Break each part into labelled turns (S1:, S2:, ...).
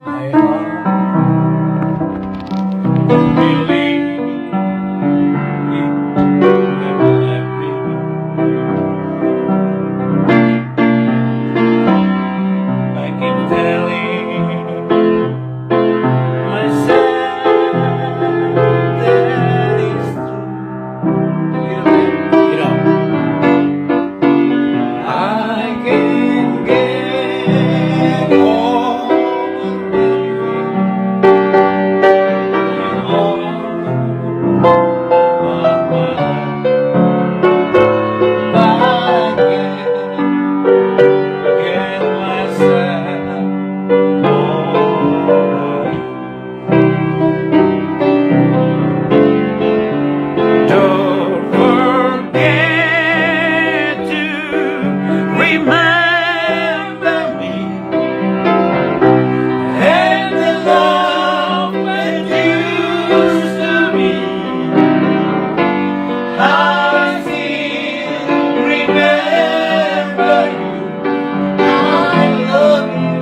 S1: My heart don't believe it never let me. I keep telling myself that it's true. I can't get over don't forget to remember me and the love that used to be. I still remember you. I love you.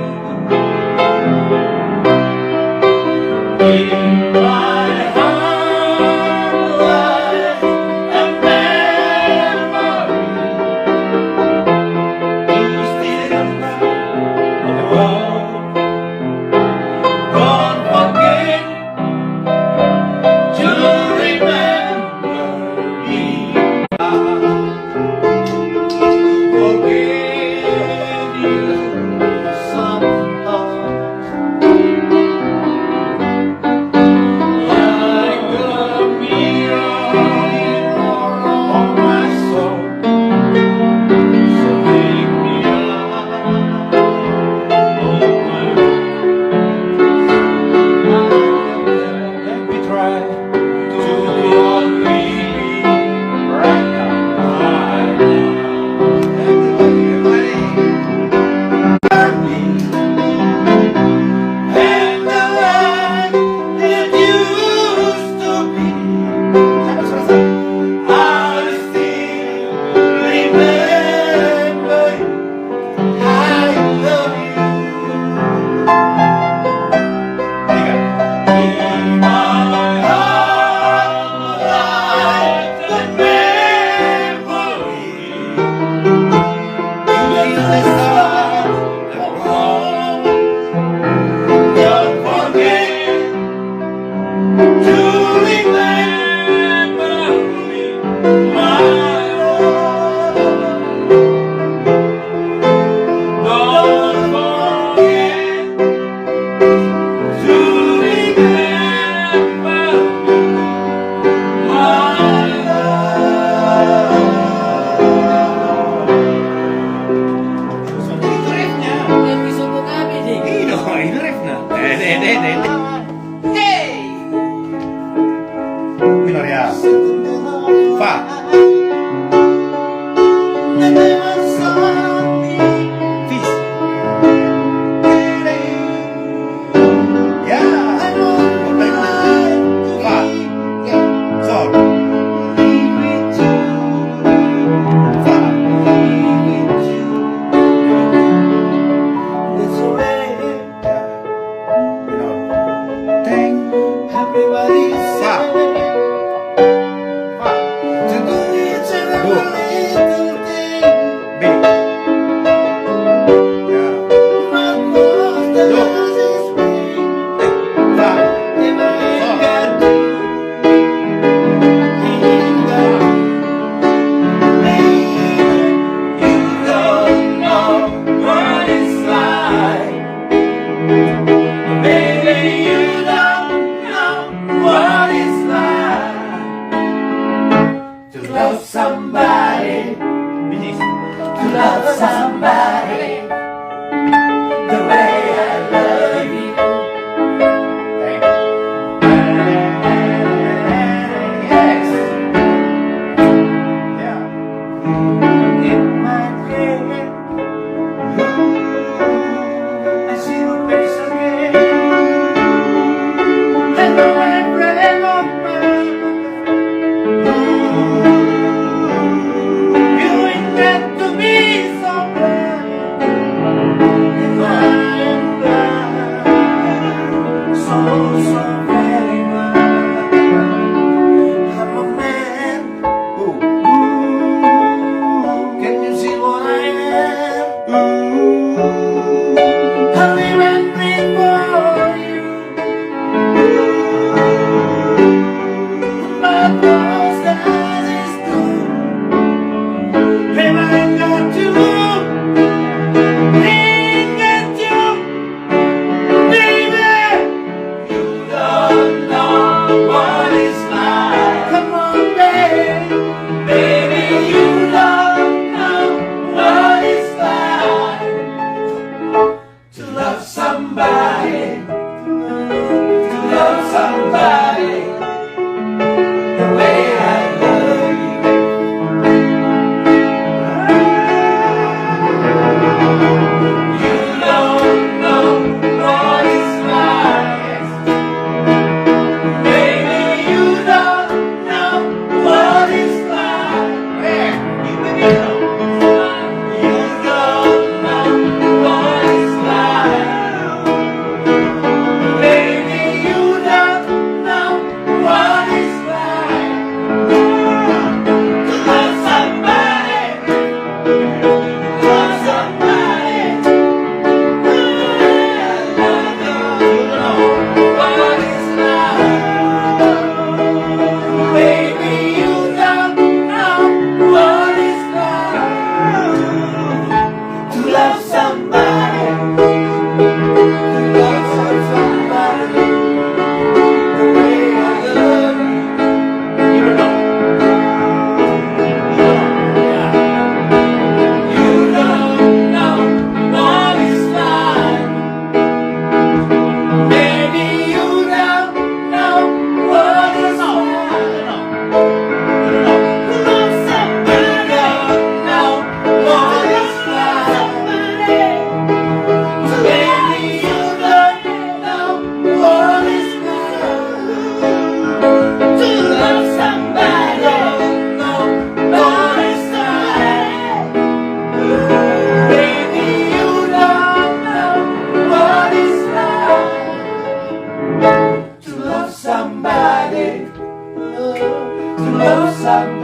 S1: In my heart lies a memory. You still around the world. Don't forget to remember me. Forget you somehow. Like a mirror on my soul, so make me alive. Oh my, let me try to only right now. Everybody, and the life that used to be. I still remember you. I love you. In my heart lies a memory. You decide the wrong. Don't forget to remember me, my love. Don't forget to remember me, my love. Itu refnya.
S2: Yang bisa mo kami deh.
S1: Ini ref na.
S2: Hey!
S1: Minor ya. Fa. Fis. Ya. Fa. Sol. Fa. Minor. love